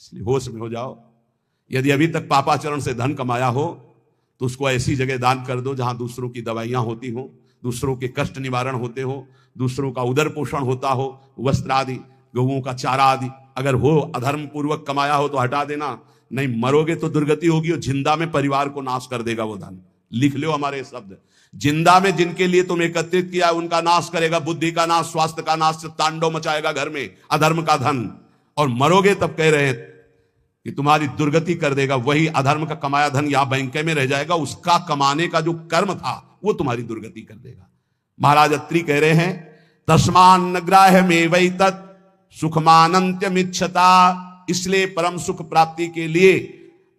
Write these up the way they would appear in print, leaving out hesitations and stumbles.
इसलिए होश में हो जाओ। यदि अभी तक पापाचरण से धन कमाया हो तो उसको ऐसी जगह दान कर दो जहां दूसरों की दवाइयां होती हो, दूसरों के कष्ट निवारण होते हो, दूसरों का उदर पोषण होता हो, वस्त्र आदि, गौओं का चारा आदि अगर हो, अधर्म पूर्वक कमाया हो तो हटा देना, नहीं मरोगे तो दुर्गति होगी और जिंदा में परिवार को नाश कर देगा वो धन। लिख लो हमारे शब्द, जिंदा में जिनके लिए तुम एकत्रित किया उनका नाश करेगा, बुद्धि का नाश, स्वास्थ्य का नाश, तांडव मचाएगा घर में अधर्म का धन। और मरोगे तब कह रहे हैं कि तुम्हारी दुर्गति कर देगा, वही अधर्म का कमाया धन यहां बैंक में रह जाएगा, उसका कमाने का जो कर्म था वो तुम्हारी दुर्गति कर देगा। महाराज अत्रि कह रहे हैं तस्मान ग्राह्य में वही तत् सुखमानंत्यमिच्छता, इसलिए परम सुख प्राप्ति के लिए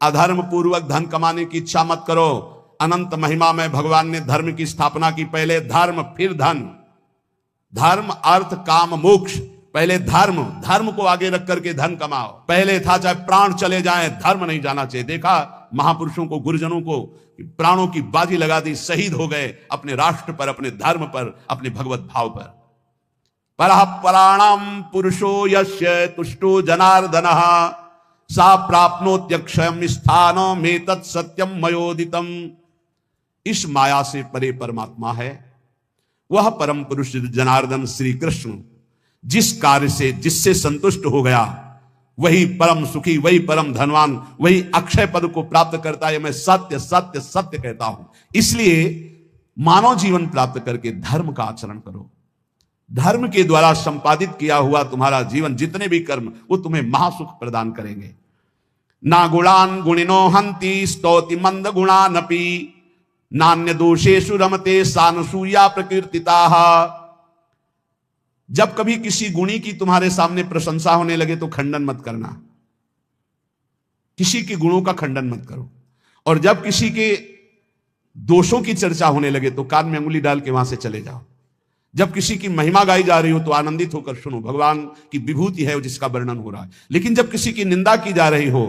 अधर्म पूर्वक धन कमाने की इच्छा मत करो। अनंत महिमा में भगवान ने धर्म की स्थापना की, पहले धर्म फिर धन, धर्म अर्थ काम मोक्ष, पहले धर्म, धर्म को आगे रख करके धन कमाओ। पहले था चाहे प्राण चले जाएं धर्म नहीं जाना चाहिए। देखा महापुरुषों को, गुरुजनों को, प्राणों की बाजी लगा दी, शहीद हो गए अपने राष्ट्र पर, अपने धर्म पर, अपने भगवत भाव पर। परः पराणाम पुरुषो यस्य तुष्टो जनार्दनः सा प्राप्नोत्यक्षयम् स्थानम् एतत् सत्यम मयोदितम। इस माया से परे परमात्मा है, वह परम पुरुष जनार्दन श्री कृष्ण जिस कार्य से, जिससे संतुष्ट हो गया वही परम सुखी, वही परम धनवान, वही अक्षय पद को प्राप्त करता है। मैं सत्य सत्य सत्य कहता हूं। इसलिए मानव जीवन प्राप्त करके धर्म का आचरण करो। धर्म के द्वारा संपादित किया हुआ तुम्हारा जीवन, जितने भी कर्म, वो तुम्हें महासुख प्रदान करेंगे। ना गुणान गुणिनो हंति स्तौति मंद गुणानपि नान्य दोषेषु रमते सानुसूया प्रकीर्तिताः। जब कभी किसी गुणी की तुम्हारे सामने प्रशंसा होने लगे तो खंडन मत करना, किसी के गुणों का खंडन मत करो। और जब किसी के दोषों की चर्चा होने लगे तो कान में अंगुली डाल के वहां से चले जाओ। जब किसी की महिमा गाई जा रही हो तो आनंदित होकर सुनो, भगवान की विभूति है जिसका वर्णन हो रहा है। लेकिन जब किसी की निंदा की जा रही हो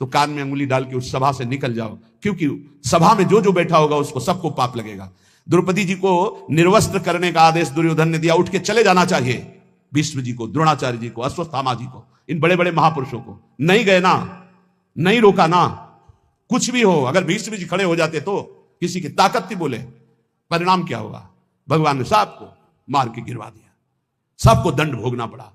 तो कान में अंगुली डाल के उस सभा से निकल जाओ, क्योंकि सभा में जो जो बैठा होगा उसको सबको पाप लगेगा। द्रौपदी जी को निर्वस्त्र करने का आदेश दुर्योधन ने दिया, उठ के चले जाना चाहिए। भीष्म जी को, द्रोणाचार्य जी को, अश्वत्थामा जी को, इन बड़े बड़े महापुरुषों को नहीं गए ना, नहीं रोका ना। कुछ भी हो, अगर भीष्म जी खड़े हो जाते तो किसी की ताकत थी बोले, परिणाम क्या होगा? भगवान ने सबको मार के गिरवा दिया, सबको दंड भोगना पड़ा।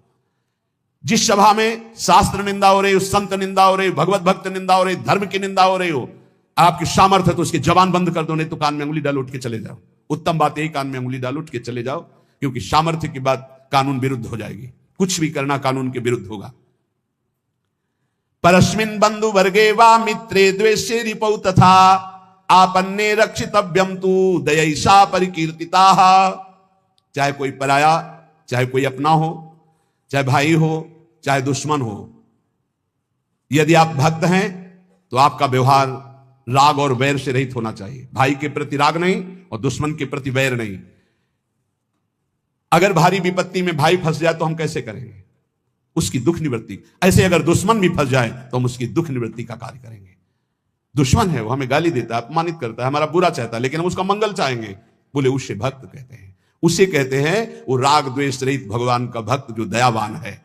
जिस सभा में शास्त्र निंदा हो रही हो, संत निंदा हो रही हो, भगवत भक्त निंदा हो रही, धर्म की निंदा हो रही हो, आपकी सामर्थ्य है तो उसकी जबान बंद कर दो, नहीं तो कान में अंगुली डालो, उठ के चले जाओ। उत्तम बात यही, कान में अंगुली डालो, उठ के चले जाओ, क्योंकि सामर्थ्य की बात कानून विरुद्ध हो जाएगी। कुछ भी करना कानून के विरुद्ध होगा। परस्मिन बंधु वर्गे वा मित्रे द्वेषे रिपौ तथा आपन्ने रक्षितव्यम तु दयैषा परिकीर्तिताः। चाहे कोई पराया, चाहे कोई अपना हो, चाहे भाई हो, चाहे दुश्मन हो, यदि आप भक्त हैं तो आपका व्यवहार राग और वैर से रहित होना चाहिए। भाई के प्रति राग नहीं और दुश्मन के प्रति वैर नहीं। अगर भारी विपत्ति में भाई फंस जाए तो हम कैसे करेंगे? उसकी दुख निवृत्ति। ऐसे अगर दुश्मन भी फंस जाए तो हम उसकी दुख निवृत्ति का कार्य करेंगे। दुश्मन है, वो हमें गाली देता है, अपमानित करता है, हमारा बुरा चाहता है, लेकिन हम उसका मंगल चाहेंगे, बोले उसे भक्त कहते हैं। उसे कहते हैं वो राग द्वेष रहित भगवान का भक्त जो दयावान है।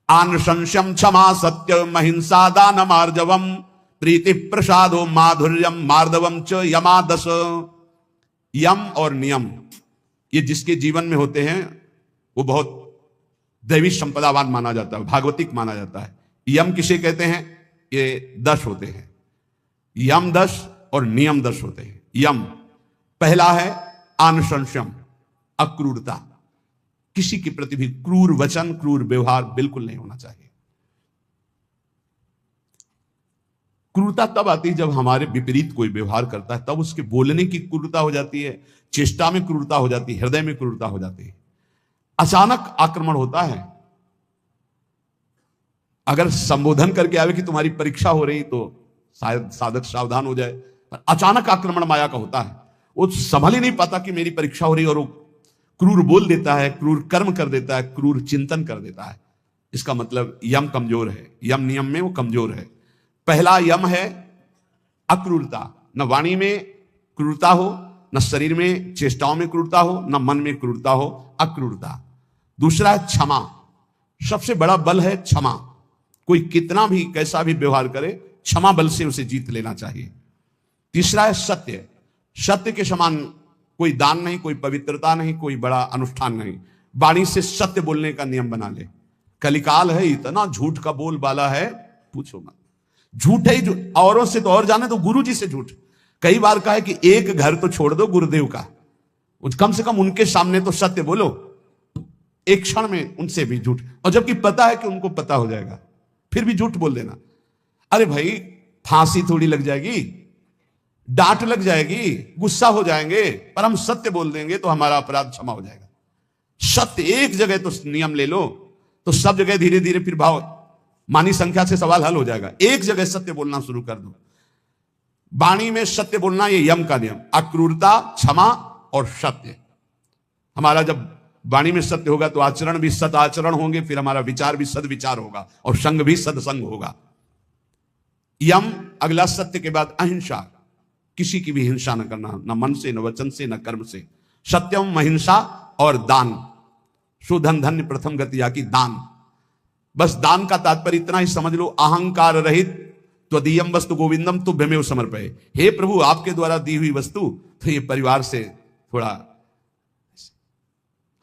आन संशम क्षमा सत्य महिंसा दान मार्जवम प्रीति प्रसादो माधुर्यम मार्दवम च यमादस। यम और नियम ये जिसके जीवन में होते हैं वो बहुत दैवी संपदावान माना जाता है, भागवतिक माना जाता है। यम किसे कहते हैं? ये 10 होते हैं, यम 10 और नियम 10 होते हैं। यम पहला है अनुशंसम, अक्रूरता। किसी के प्रति भी क्रूर वचन, क्रूर व्यवहार बिल्कुल नहीं होना चाहिए। क्रूरता तब आती है जब हमारे विपरीत कोई व्यवहार करता है, तब उसके बोलने की क्रूरता हो जाती है, चेष्टा में क्रूरता हो जाती है, हृदय में क्रूरता हो जाती है। अचानक आक्रमण होता है। अगर संबोधन करके आवे कि तुम्हारी परीक्षा हो रही तो शायद साधक सावधान हो जाए, पर अचानक आक्रमण माया का होता है। वो संभल ही नहीं पाता कि मेरी परीक्षा हो रही, और वो क्रूर बोल देता है, क्रूर कर्म कर देता है, क्रूर चिंतन कर देता है। इसका मतलब यम कमजोर है, यम नियम में वो कमजोर है। पहला यम है अक्रूरता, न वाणी में क्रूरता हो, न शरीर में चेष्टाओं में क्रूरता हो, न मन में क्रूरता हो, अक्रूरता। दूसरा है क्षमा। सबसे बड़ा बल है क्षमा। कोई कितना भी कैसा भी व्यवहार करे, क्षमा बल से उसे जीत लेना चाहिए। तीसरा है सत्य। सत्य के समान कोई दान नहीं, कोई पवित्रता नहीं, कोई बड़ा अनुष्ठान नहीं। वाणी से सत्य बोलने का नियम बना ले। कलिकाल है, इतना झूठ का बोलबाला है, पूछो मत। झूठ है, औरों से तो और जाने तो गुरु जी से झूठ। कई बार कहा है कि एक घर तो छोड़ दो गुरुदेव का, कम से कम उनके सामने तो सत्य बोलो। एक क्षण में उनसे भी झूठ, और जबकि पता है कि उनको पता हो जाएगा, फिर भी झूठ बोल देना। अरे भाई, फांसी थोड़ी लग जाएगी, डांट लग जाएगी, गुस्सा हो जाएंगे, पर हम सत्य बोल देंगे तो हमारा अपराध क्षमा हो जाएगा। सत्य एक जगह तो नियम ले लो, तो सब जगह धीरे धीरे फिर भाव मानी संख्या से सवाल हल हो जाएगा। एक जगह सत्य बोलना शुरू कर दो। वाणी में सत्य बोलना, ये यम का नियम। अक्रूरता, क्षमा और सत्य। हमारा जब वाणी में सत्य होगा तो आचरण भी सत आचरण होंगे, फिर हमारा विचार भी सद विचार होगा, और संग भी सदसंग होगा। यम अगला, सत्य के बाद अहिंसा। किसी की भी हिंसा न करना, न मन से, न वचन से, न कर्म से। सत्यम, अहिंसा और दान। सुधन धन्य प्रथम गति आकी दान। बस दान का तात्पर्य इतना ही समझ लो, अहंकार रहित त्वदीयम वस्तु गोविंदम तुभ्यमेव समर्पये। हे प्रभु, आपके द्वारा दी हुई वस्तु तो ये परिवार से थोड़ा,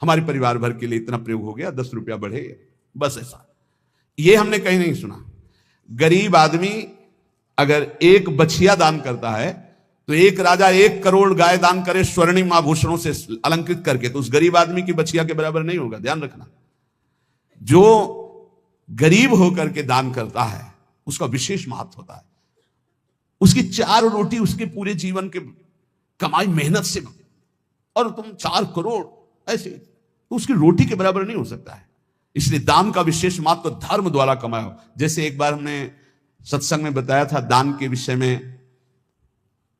हमारे परिवार भर के लिए इतना प्रयोग हो गया, 10 रुपया बढ़े, बस ऐसा। ये हमने कहीं नहीं सुना। गरीब आदमी अगर एक बछिया दान करता है तो एक राजा 1 करोड़ गाय दान करे स्वर्णिम आभूषणों से अलंकृत करके, तो उस गरीब आदमी की बछिया के बराबर नहीं होगा। ध्यान रखना, जो गरीब होकर के दान करता है उसका विशेष महत्व होता है। उसकी 4 रोटी उसके पूरे जीवन के कमाई मेहनत से, और तुम 4 करोड़ ऐसे, तो उसकी रोटी के बराबर नहीं हो सकता है। इसलिए दान का विशेष महत्व धर्म द्वारा कमाया हो। जैसे एक बार हमने सत्संग में बताया था दान के विषय में,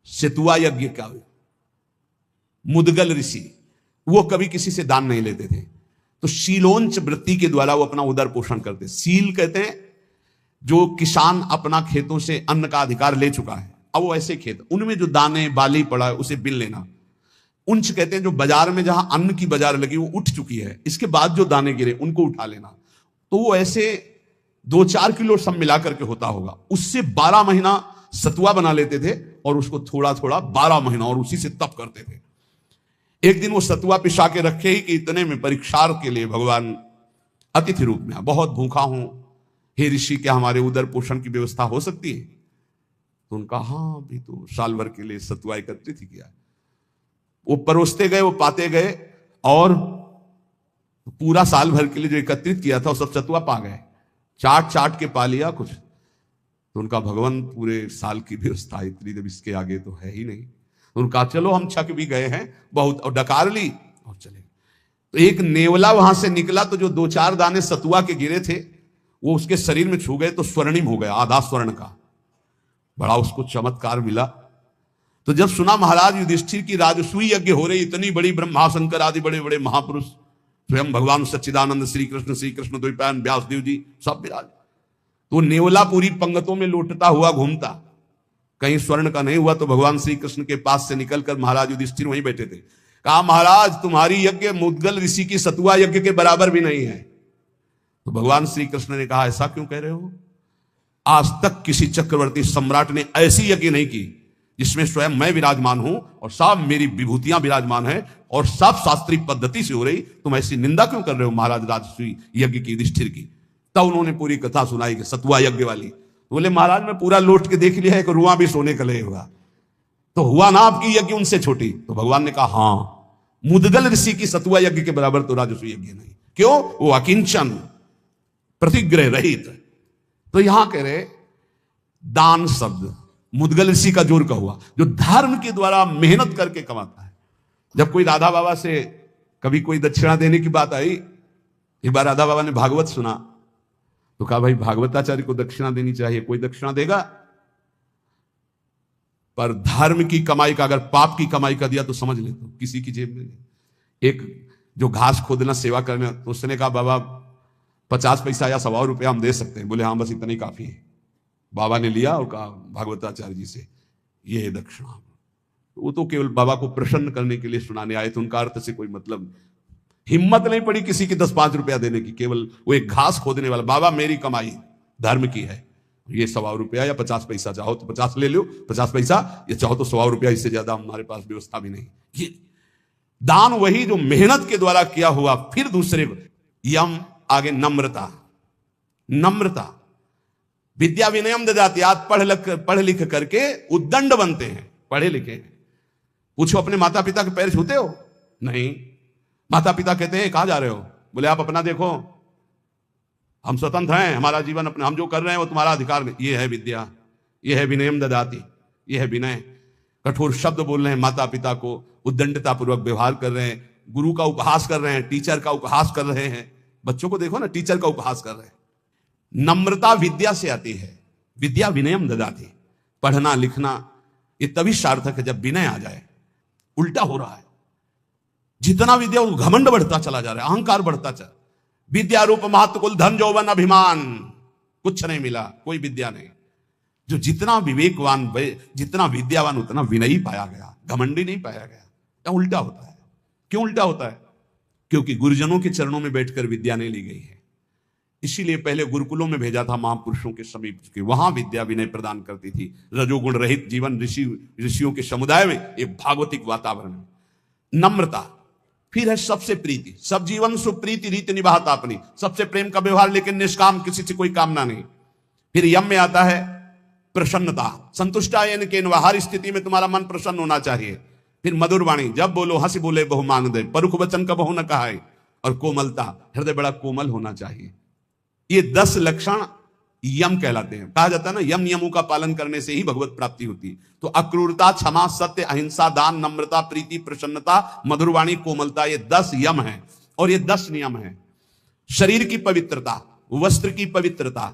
सेतुआ यज्ञ का मुदगल ऋषि, वो कभी किसी से दान नहीं लेते थे, तो शीलोंच वृत्ति के द्वारा वो अपना उदर पोषण करते। सील कहते हैं जो किसान अपना खेतों से अन्न का अधिकार ले चुका है, अब वो ऐसे खेत, उनमें जो दाने बाली पड़ा है उसे बिन लेना। उंच कहते हैं जो बाजार में जहां अन्न की बाजार लगी वो उठ चुकी है, इसके बाद जो दाने गिरे उनको उठा लेना। तो वो ऐसे 2-4 किलो सब मिला करके होता होगा। उससे 12 महीना सतुआ बना लेते थे, और उसको थोड़ा थोड़ा 12 महीना, और उसी से तप करते थे। एक दिन वो सतुआ पिसा के रखे ही कि इतने में परीक्षार्थ के लिए भगवान अतिथि रूप में, बहुत भूखा हूं, हे ऋषि, क्या हमारे उदर पोषण की व्यवस्था हो सकती है? तो उनका हाँ, अभी तो साल भर के लिए सतुआ एकत्रित ही किया। वो परोसते गए, वो पाते गए, और पूरा साल भर के लिए जो एकत्रित किया था वो सब सतुआ पा गए। चाट चाट के पा लिया कुछ, तो उनका भगवान पूरे साल की व्यवस्था इतनी, जब इसके आगे तो है ही नहीं। तो उनका चलो हम छक भी गए हैं बहुत, और डकार ली और चले। तो एक नेवला वहां से निकला, तो जो 2-4 दाने सतुआ के गिरे थे वो उसके शरीर में छू गए, तो स्वर्णिम हो गया, आधा स्वर्ण का। बड़ा उसको चमत्कार मिला। तो जब सुना महाराज युधिष्ठिर की राजसूय यज्ञ हो रही, इतनी बड़ी ब्रह्मा शंकर आदि बड़े बड़े महापुरुष, स्वयं भगवान सच्चिदानंद श्री कृष्ण द्वैपायन व्यासदेव जी सब विराज, तो नेवला पूरी पंगतों में लौटता हुआ घूमता। कहीं स्वर्ण का नहीं हुआ तो भगवान श्री कृष्ण के पास से निकलकर महाराज युधिष्ठिर वहीं बैठे थे। कहा, महाराज तुम्हारी यज्ञ मुद्गल ऋषि की सतुआ यज्ञ के बराबर भी नहीं है। तो भगवान श्री कृष्ण ने कहा, ऐसा क्यों कह रहे हो? आज तक किसी चक्रवर्ती सम्राट ने ऐसी यज्ञ नहीं की जिसमें स्वयं मैं विराजमान हूं और सब मेरी विभूतियां विराजमान है और सब शास्त्रीय पद्धति से हो रही, तुम ऐसी निंदा क्यों कर रहे हो महाराज राजसूय यज्ञ की, युधिष्ठिर की? तब उन्होंने पूरी कथा सुनाई कि सतुआ यज्ञ वाली। बोले, महाराज मैं पूरा लौट के देख लिया है कि रुआ भी सोने का ले हुआ, तो हुआ ना आपकी यज्ञ उनसे छोटी? तो भगवान ने कहा, हाँ, मुदगल ऋषि की सतुआ यज्ञ के बराबर तो राजसूय यज्ञ नहीं। क्यों? वो अकिंचन, प्रतिग्रह रहित। तो यहां कह रहे दान शब्द मुदगल ऋषि का जोर का हुआ, जो धर्म के द्वारा मेहनत करके कमाता है। जब कोई राधा बाबा से कभी कोई दक्षिणा देने की बात आई, एक बार राधा बाबा ने भागवत सुना तो कहा, भाई भागवताचार्य को दक्षिणा देनी चाहिए, कोई दक्षिणा देगा? पर धर्म की कमाई का, अगर पाप की कमाई का दिया तो समझ ले, तो किसी की जेब में नहीं। एक जो घास खोदना सेवा करना, तो उसने कहा, बाबा 50 पैसा या 100 रुपया हम दे सकते हैं। बोले, हाँ बस इतना ही काफी है। बाबा ने लिया और कहा भागवताचार्य जी से, ये है दक्षिणा। वो तो केवल बाबा को प्रसन्न करने के लिए सुनाने आए थे, उनका अर्थ से कोई मतलब, हिम्मत नहीं पड़ी किसी की 10-5 रुपया देने की। केवल वो एक घास खोदने वाला, बाबा मेरी कमाई धर्म की है। ये 125 रुपया या 50 पैसा, चाहो तो 50 ले लो, 50 पैसा, या चाहो तो 125 रुपया, इससे ज्यादा हमारे पास व्यवस्था भी नहीं। ये दान वही जो मेहनत के द्वारा किया हुआ। फिर दूसरे यम आगे नम्रता। नम्रता विद्या विनयम ददाति। आज पढ़ लिख करके उद्दंड बनते हैं, पढ़े लिखे हैं। पूछो अपने माता पिता के पैर छूते हो? नहीं। माता पिता कहते हैं कहां जा रहे हो? बोले आप अपना देखो, हम स्वतंत्र हैं, हमारा जीवन अपने, हम जो कर रहे हैं वो तुम्हारा अधिकार नहीं। ये है विद्या, ये है विनयम ददाति, ये है विनय। कठोर शब्द बोल रहे हैं माता पिता को, उद्दंडता पूर्वक व्यवहार कर रहे हैं, गुरु का उपहास कर रहे हैं, टीचर का उपहास कर रहे हैं। बच्चों को देखो ना, टीचर का उपहास कर रहे हैं। नम्रता विद्या से आती है। विद्या विनयम ददाति। पढ़ना लिखना ये तभी सार्थक है जब विनय आ जाए। उल्टा हो रहा है, जितना विद्या वो घमंड बढ़ता चला जा रहा है, अहंकार बढ़ता चला। विद्या रूप महत्व कुल धन जौवन अभिमान, कुछ नहीं मिला, कोई विद्या नहीं। जो जितना विवेकवान, जितना विद्यावान उतना विनयी पाया गया, घमंडी नहीं पाया गया। या उल्टा होता है। क्यों उल्टा होता है? क्योंकि गुरुजनों के चरणों में बैठकर विद्या नहीं ली गई है। इसीलिए पहले गुरुकुलों में भेजा था महापुरुषों के समीप के, वहां विद्या विनय प्रदान करती थी। रजोगुण रहित जीवन, ऋषियों के समुदाय में एक भागवतिक वातावरण। नम्रता। फिर है सबसे प्रीति। सब जीवन सुप्रीति रीति निभाता अपनी, सबसे प्रेम का व्यवहार, लेकिन निष्काम, किसी से कोई कामना नहीं। फिर यम में आता है प्रसन्नता। संतुष्टायन के हर स्थिति में तुम्हारा मन प्रसन्न होना चाहिए। फिर मधुर वाणी, जब बोलो हंसी बोले बहु मांग दे, परुख वचन का बहु न कहाए। और कोमलता, हृदय बड़ा कोमल होना चाहिए। ये 10 लक्षण यम कहलाते हैं। कहा जाता है ना, यम नियमों का पालन करने से ही भगवत प्राप्ति होती है। तो अक्रूरता, क्षमा, सत्य, अहिंसा, दान, नम्रता, प्रीति, प्रसन्नता, मधुरवाणी, कोमलता, ये 10 यम हैं और ये 10 नियम हैं। शरीर की पवित्रता, वस्त्र की पवित्रता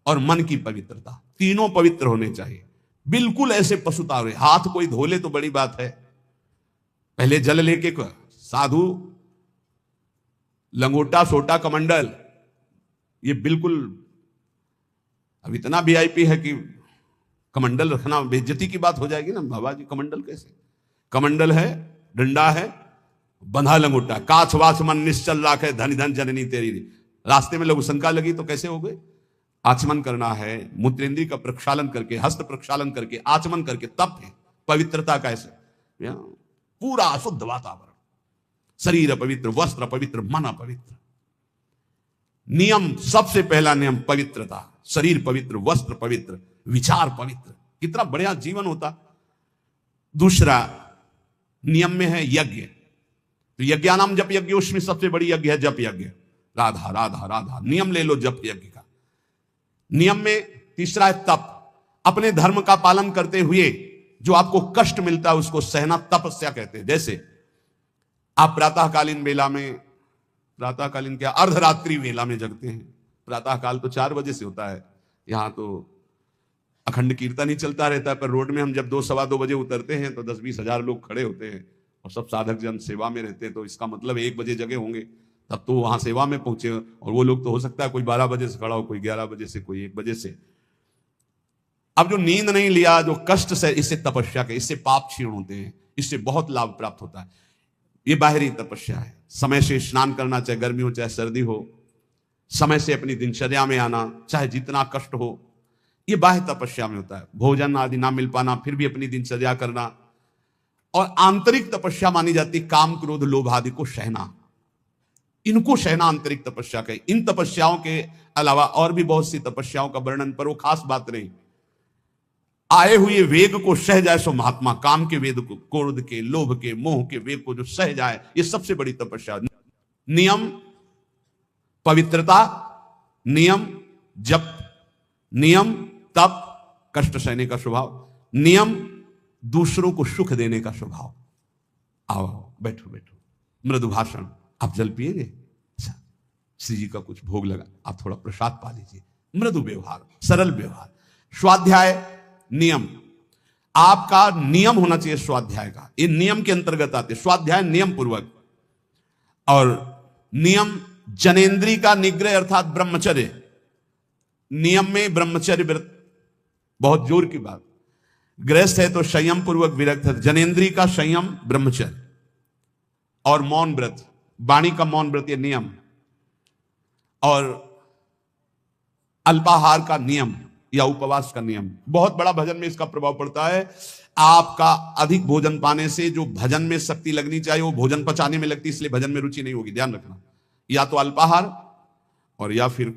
और मन की पवित्रता, तीनों पवित्र होने चाहिए। बिल्कुल ऐसे पशुता हुए, हाथ कोई धो ले तो बड़ी बात है। पहले जल लेके साधु लंगोटा, सोटा, कमंडल, ये बिल्कुल अब इतना वीआईपी है कि कमंडल रखना बेइज्जती की बात हो जाएगी ना। बाबा जी कमंडल कैसे? कमंडल है, डंडा है, बंधा लंगोटा, काछ वाछ मन निश्चल राखे, धन धन जननी तेरी। रास्ते में लोग शंका लगी तो कैसे हो गए? आचमन करना है, मूत्रेंद्री का प्रक्षालन करके, हस्त प्रक्षालन करके, आचमन करके, तब है पवित्रता का। ऐसे पूरा शुद्ध वातावरण, शरीर पवित्र, वस्त्र पवित्र, मन पवित्र। नियम, सबसे पहला नियम पवित्रता। शरीर पवित्र, वस्त्र पवित्र, विचार पवित्र, कितना बढ़िया जीवन होता। दूसरा नियम में है यज्ञ। तो यज्ञानाम जप यज्ञ, उसमें सबसे बड़ी यज्ञ है जप यज्ञ। राधा राधा राधा, नियम ले लो जप यज्ञ का। नियम में तीसरा है तप। अपने धर्म का पालन करते हुए जो आपको कष्ट मिलता है उसको सहना तपस्या कहते हैं। जैसे आप प्रातःकालीन बेला में, प्रातःकालीन क्या, अर्धरात्रि वेला में जगते हैं। प्रातःकाल तो 4 बजे से होता है, यहां तो अखंड कीर्तन ही चलता रहता है। पर रोड में हम जब 2 सवा 2 बजे उतरते हैं तो 10-20 हजार लोग खड़े होते हैं और सब साधक जन सेवा में रहते हैं। तो इसका मतलब 1 बजे जगे होंगे, तब तो वहां सेवा में पहुंचे। और वो लोग तो हो सकता है कोई 12 बजे से खड़ा हो, कोई 11 बजे से, कोई 1 बजे से। अब जो नींद नहीं लिया, जो कष्ट से, इससे तपस्या के, इससे पाप क्षीण होते हैं, इससे बहुत लाभ प्राप्त होता है। ये बाहरी तपस्या है। समय से स्नान करना, चाहे गर्मी हो चाहे सर्दी हो, समय से अपनी दिनचर्या में आना, चाहे जितना कष्ट हो, ये बाह्य तपस्या में होता है। भोजन आदि ना मिल पाना, फिर भी अपनी दिनचर्या करना। और आंतरिक तपस्या मानी जाती काम, क्रोध, लोभ आदि को सहना। इनको सहना आंतरिक तपस्या कहे। इन तपस्याओं के अलावा और भी बहुत सी तपस्याओं का वर्णन, पर वो खास बात नहीं। आए हुए वेग को सह जाए सो महात्मा। काम के वेग को, क्रोध के, लोभ के, मोह के वेग को जो सह जाए, ये सबसे बड़ी तपस्या। नियम पवित्रता, नियम जप, नियम तप, कष्ट सहने का स्वभाव, नियम दूसरों को सुख देने का स्वभाव। आओ बैठो बैठो, मृदु भाषण। आप जल पिएंगे? अच्छा, श्री जी का कुछ भोग लगा, आप थोड़ा प्रसाद पा लीजिए। मृदु व्यवहार, सरल व्यवहार। स्वाध्याय नियम, आपका नियम होना चाहिए स्वाध्याय का। ये नियम के अंतर्गत आते। स्वाध्याय नियम पूर्वक। और नियम जनेन्द्री का निग्रह अर्थात ब्रह्मचर्य। नियम में ब्रह्मचर्य व्रत बहुत जोर की बात। गृहस्थ है तो संयम पूर्वक विरक्त है। जनेन्द्री का संयम ब्रह्मचर्य और मौन व्रत, वाणी का मौन व्रत, ये नियम। और अल्पाहार का नियम या उपवास का नियम, बहुत बड़ा भजन में इसका प्रभाव पड़ता है। आपका अधिक भोजन पाने से जो भजन में शक्ति लगनी चाहिए वो भोजन पचाने में लगती, इसलिए भजन में रुचि नहीं होगी, ध्यान रखना। या तो अल्पाहार और या फिर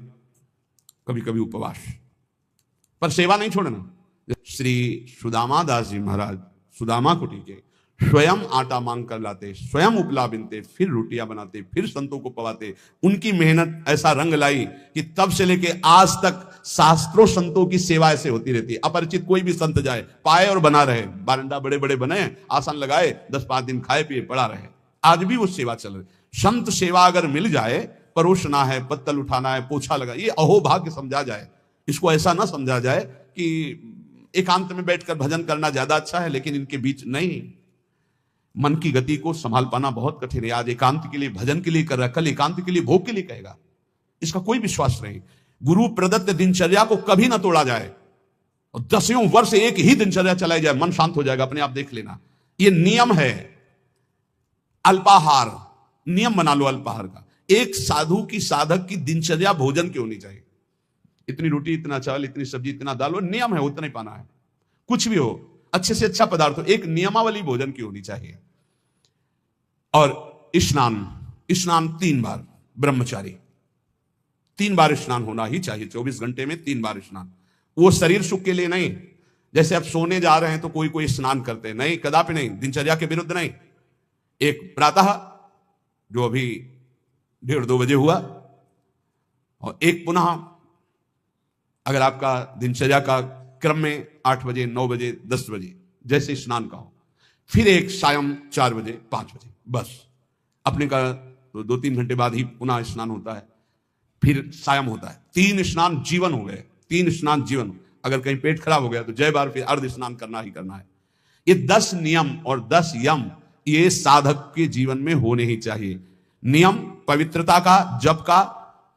कभी कभी उपवास, पर सेवा नहीं छोड़ना। श्री सुदामा दास जी महाराज सुदामा कुटी के स्वयं आटा मांग कर लाते, स्वयं उपला बिनते, फिर रोटियां बनाते, फिर संतों को पवाते। उनकी मेहनत ऐसा रंग लाई कि तब से लेके आज तक शास्त्रों संतों की सेवा ऐसे होती रहती है। अपरिचित कोई भी संत जाए, पाए और बना रहे, बारंडा बड़े बड़े बने, आसन लगाए, 10-5 दिन खाए पिए पड़ा रहे, आज भी वो सेवा चल रही। संत सेवा अगर मिल जाए, परोसना है, पत्तल उठाना है, पोछा लगा, ये अहोभाग्य समझा जाए। इसको ऐसा ना समझा जाए कि एकांत में बैठकर भजन करना ज्यादा अच्छा है, लेकिन इनके बीच नहीं। मन की गति को संभाल पाना बहुत कठिन है। आज एकांत के लिए भजन के लिए कर रहा है, कल एकांत के लिए भोग के लिए कहेगा, इसका कोई विश्वास नहीं। गुरु प्रदत्त दिनचर्या को कभी ना तोड़ा जाए, और 10 वर्ष एक ही दिनचर्या चलाई जाए, मन शांत हो जाएगा, अपने आप देख लेना। ये नियम है। अल्पाहार नियम बना लो अल्पाहार का। एक साधु की, साधक की दिनचर्या भोजन की होनी चाहिए। इतनी रोटी, इतना चावल, इतनी सब्जी, इतना दाल, वो नियम है, उतना ही पाना है। कुछ भी हो, अच्छे से अच्छा पदार्थ हो, एक नियमावली भोजन की होनी चाहिए। और स्नान 3 बार, ब्रह्मचारी 3 बार स्नान होना ही चाहिए। 24 घंटे में 3 बार स्नान। वो शरीर सुख के लिए नहीं, जैसे अब सोने जा रहे हैं तो कोई कोई स्नान करते हैं, नहीं, कदापि नहीं, दिनचर्या के विरुद्ध नहीं। एक प्रातः जो अभी 1:30-2 बजे हुआ, और एक पुनः अगर आपका दिनचर्या का क्रम में 8 बजे, 9 बजे, 10 बजे जैसे स्नान का हो, फिर एक सायं 4 बजे, 5 बजे, बस अपने का 2-3 घंटे बाद ही पुनः स्नान होता है, फिर सायं होता है। 3 स्नान जीवन हो गए, 3 स्नान जीवन। अगर कहीं पेट खराब हो गया तो जय बार फिर अर्ध स्नान करना ही करना है। ये 10 नियम और 10 यम ये साधक के जीवन में होने ही चाहिए। नियम पवित्रता का, जप का,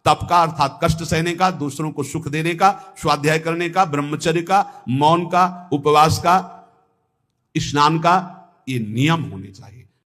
तप का अर्थात कष्ट सहने का, दूसरों को सुख देने का, स्वाध्याय करने का, ब्रह्मचर्य का, मौन का, उपवास का, स्नान का, ये नियम होने चाहिए।